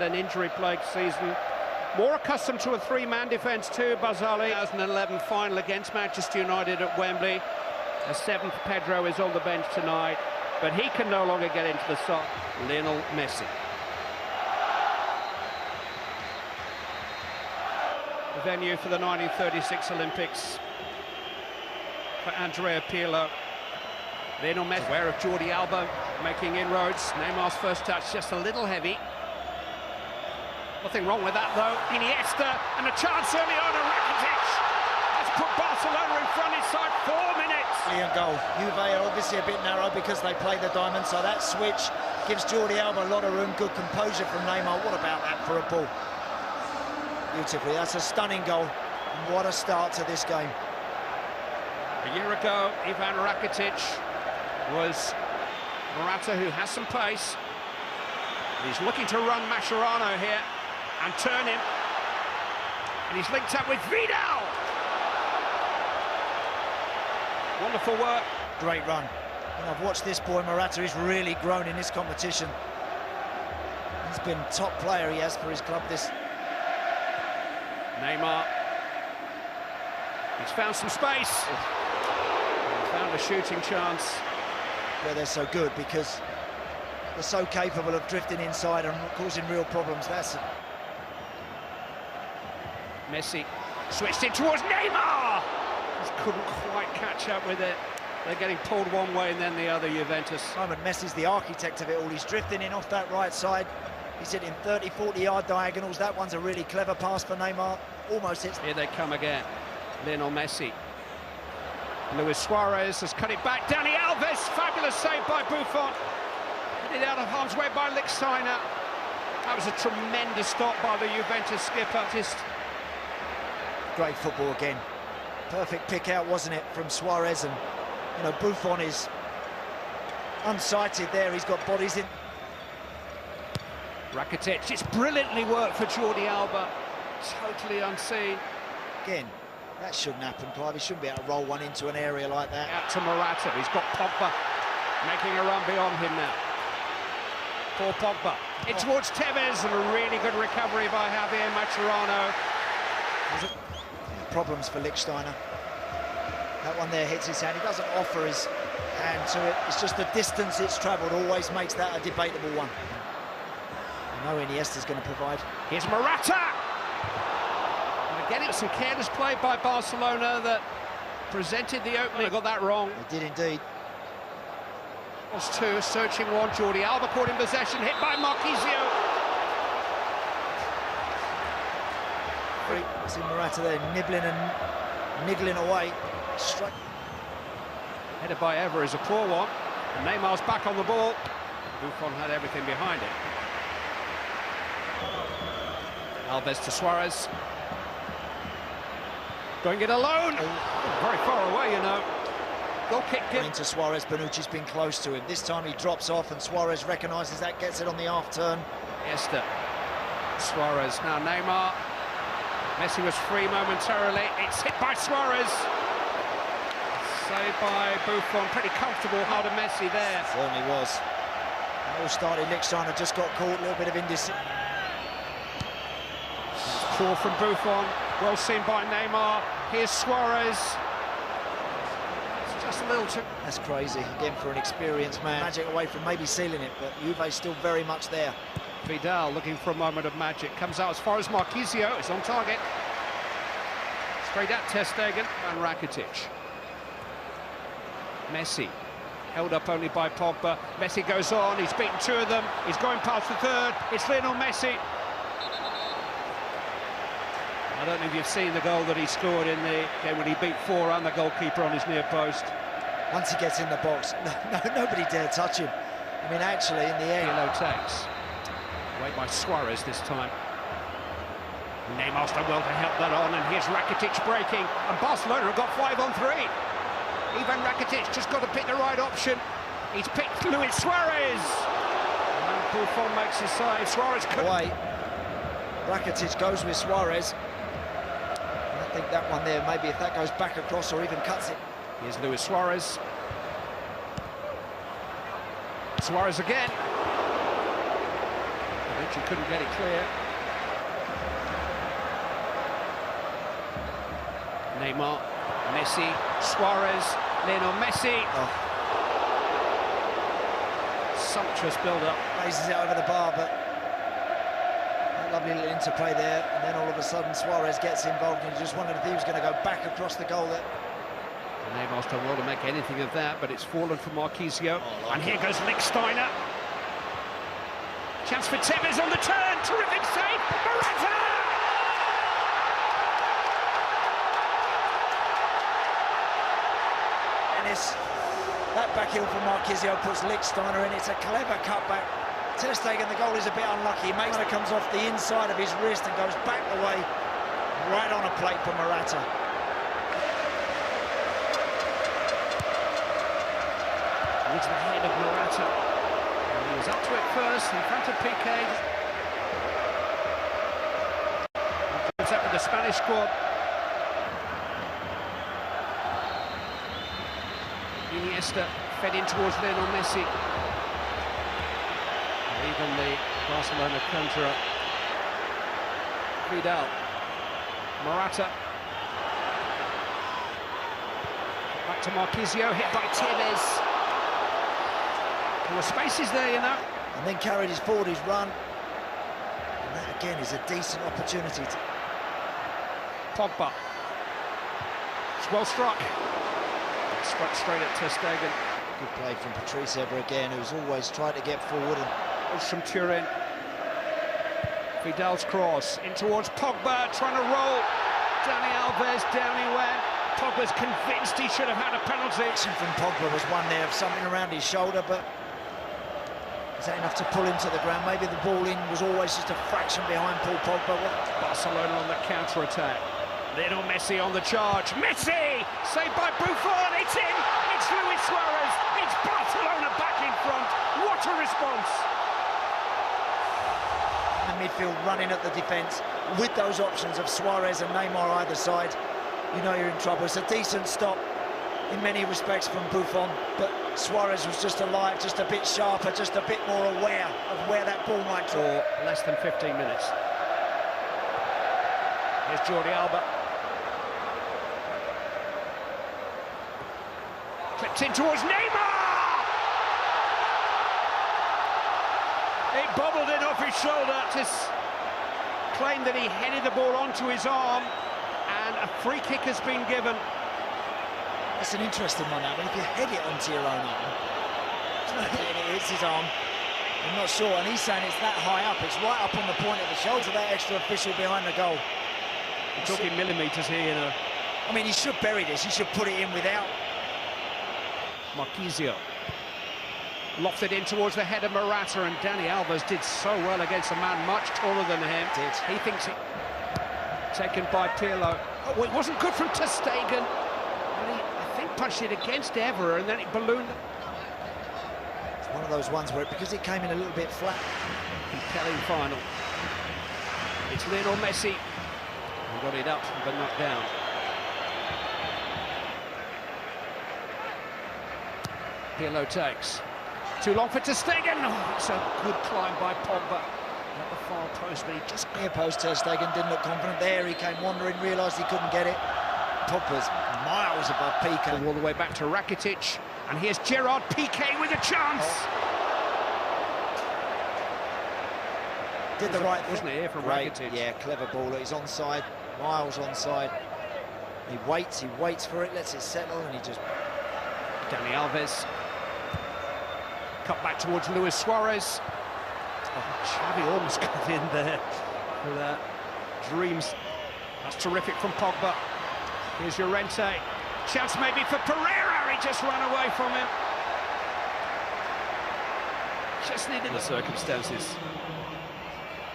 an injury-plagued season. More accustomed to a three-man defence too, Barzali. 2011 final against Manchester United at Wembley. A seventh Pedro is on the bench tonight, but he can no longer get into the side. Lionel Messi. The venue for the 1936 Olympics for Andrea Pirlo. Lionel Messi, aware of Jordi Alba making inroads. Neymar's first touch just a little heavy. Nothing wrong with that though. Iniesta and a chance early on. Rakitic has put Barcelona in front inside 4 minutes. Brilliant goal. Juve are obviously a bit narrow because they play the diamond, so that switch gives Jordi Alba a lot of room. Good composure from Neymar. What about that for a ball? Beautifully. That's a stunning goal. And what a start to this game. A year ago, Ivan Rakitic was Morata, who has some pace. He's looking to run Mascherano here and turn him, and he's linked up with Vidal. Wonderful work. Great run. And I've watched this boy Morata. He's really grown in this competition. He's been top player, he has, for his club. This Neymar, he's found some space. He found a shooting chance. Where they're so good because they're so capable of drifting inside and causing real problems. That's it. Messi switched it towards Neymar. Just couldn't quite catch up with it. They're getting pulled one way and then the other, Juventus. Simon Messi's the architect of it all. He's drifting in off that right side. He's hitting 30, 40-yard diagonals. That one's a really clever pass for Neymar. Almost hits. Here they come again. Lionel Messi. Luis Suarez has cut it back. Dani Alves, fabulous save by Buffon. Hit it out of harm's way by Lichtsteiner. That was a tremendous stop by the Juventus skipper. Great football again. Perfect pick out, wasn't it, from Suarez? And, you know, Buffon is unsighted there. He's got bodies in. Rakitic, it's brilliantly worked for Jordi Alba. Totally unseen. Again, that shouldn't happen, Clive. He shouldn't be able to roll one into an area like that. Out to Morata. He's got Pogba making a run beyond him now. For Pogba. In towards Tevez, and a really good recovery by Javier Mascherano. Problems for Lichtsteiner. That one there hits his hand. He doesn't offer his hand to it. It's just the distance it's travelled always makes that a debatable one. I know Iniesta's going to provide. Here's Morata! And again, it was some careless play by Barcelona that presented the opening. They got that wrong. They did indeed. Was two, searching one. Jordi Alba caught in possession, hit by Marquisio. See Morata there nibbling and niggling away. Strike. Headed by Ever is a poor one. And Neymar's back on the ball. Buffon had everything behind it. Alves to Suarez. Going it alone. Oh, very far away, you know. Goal kick in. Into Suarez. Bonucci's been close to him. This time he drops off and Suarez recognises that, gets it on the half turn. Iniesta. Suarez. Now Neymar. Messi was free momentarily. It's hit by Suarez. Saved by Buffon. Pretty comfortable hold of Messi there. Certainly was. It all started. Lichtsteiner just got caught. A little bit of indecision. Poor from Buffon. Well seen by Neymar. Here's Suarez. It's just a little too... That's crazy. Again, for an experienced man. Magic away from maybe sealing it, but Juve's still very much there. Vidal looking for a moment of magic. Comes out as far as Marquisio. It's on target. Straight at ter Stegen and Rakitic. Messi. Held up only by Pogba. Messi goes on. He's beaten two of them. He's going past the third. It's Lionel Messi. I don't know if you've seen the goal that he scored in the game when he beat four and the goalkeeper on his near post. Once he gets in the box, nobody dare touch him. I mean, actually, in the end... Pirlo takes. Away by Suarez this time. Neymar's done well to help that on, and here's Rakitic breaking, and Barcelona have got 5 on 3. Ivan Rakitic just got to pick the right option. He's picked Luis Suarez. And Buffon makes his save. Suarez couldn't. Away. Rakitic goes with Suarez. I think that one there, maybe if that goes back across or even cuts it. Here's Luis Suarez. Suarez again. Richie couldn't get it clear. Neymar, Messi, Suarez, Lionel Messi. Oh. Sumptuous build-up. Raises it over the bar, but a lovely little interplay there. And then all of a sudden Suarez gets involved, and you just wondered if he was going to go back across the goal there. Neymar's done well to make anything of that, but it's fallen for Marquisio. Oh, and here goes Lichtsteiner. Chance for Tevez on the turn. Terrific save. Morata! That back heel from Marquisio puts Lichtsteiner in. It's a clever cutback. Ter Stegen, the goal is a bit unlucky. It comes off the inside of his wrist and goes back the way, right on a plate for Morata. Towards the head of Morata. And he was up to it first, in front of Piqué. Goes up with the Spanish squad. Iniesta fed in towards Lionel Messi. Even the Barcelona conjurer. Vidal. Morata. Back to Marquisio, hit by Tevez. There were spaces there, you know. And then carried his forward, his run. And that again is a decent opportunity. Pogba. It's well struck. Struck straight at Ter Stegen. Good play from Patrice Evra again, who's always tried to get forward. And from Turin. Vidal's cross in towards Pogba, trying to roll. Dani Alves, down he went. Pogba's convinced he should have had a penalty. Action from Pogba was one there of something around his shoulder, but is that enough to pull him to the ground? Maybe the ball in was always just a fraction behind Paul Pogba. Barcelona on the counter-attack. Lionel Messi on the charge. Messi! Saved by Buffon. It's in! It's Luis Suarez! It's Barcelona back in front! What a response! The midfield running at the defence with those options of Suarez and Neymar either side. You know you're in trouble. It's a decent stop in many respects from Buffon, but Suarez was just alive, just a bit sharper, just a bit more aware of where that ball might drop. For less than 15 minutes. Here's Jordi Alba. Clipped in towards Neymar! It bobbled in off his shoulder to claim that he headed the ball onto his arm, and a free kick has been given. That's an interesting one, that one. If you head it onto your own arm, it hits his arm, I'm not sure, and he's saying it's that high up, it's right up on the point of the shoulder, that extra official behind the goal. We're talking millimetres here, you know. I mean, he should bury this, he should put it in without. Marquisio lofted in towards the head of Morata, and Dani Alves did so well against a man much taller than him. He thinks it taken by Pirlo. Oh, it wasn't good from Ter Stegen. And he, I think, punched it against Evra, and then it ballooned. It's one of those ones where, because it came in a little bit flat. Compelling final. It's Lionel Messi. He got it up, but not down. Pirlo takes. Too long for Ter Stegen. Oh, it's a good climb by Pogba at the far post, but he just... Near post, Ter Stegen didn't look confident there. He came wandering, realised he couldn't get it. Pogba's miles above Piqué. All the way back to Rakitic, and here's Gerard Piqué with a chance. Did the right thing. Wasn't it here from Rakitic? Yeah, clever ball. He's onside, miles onside. He waits for it, lets it settle, and he just... Dani Alves. Cut back towards Luis Suarez. Oh, Xavi almost got in there for that. Dreams. That's terrific from Pogba. Here's Llorente. Chance maybe for Pereira. He just ran away from him. Just needed the circumstances.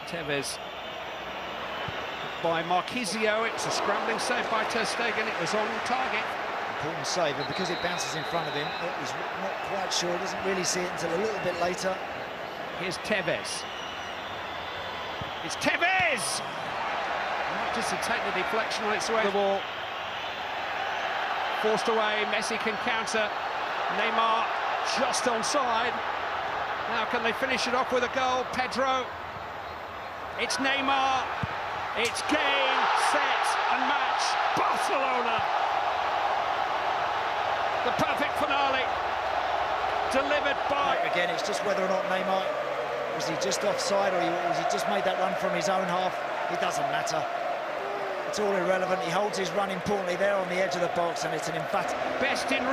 Tevez by Marquisio. It's a scrambling save by Ter Stegen. It was on target. Important save, and because it bounces in front of him, he's not quite sure. He doesn't really see it until a little bit later. Here's Tevez. It's Tevez! Not just to take the deflection on its way. The ball forced away. Messi can counter. Neymar just onside. Now can they finish it off with a goal? Pedro It's Neymar. It's game, set and match. Barcelona. The perfect finale. Delivered by... Again, it's just whether or not Neymar, was he just offside or was he just made that run from his own half? It doesn't matter. It's all irrelevant. He holds his run importantly there on the edge of the box, and it's an emphatic... Best in...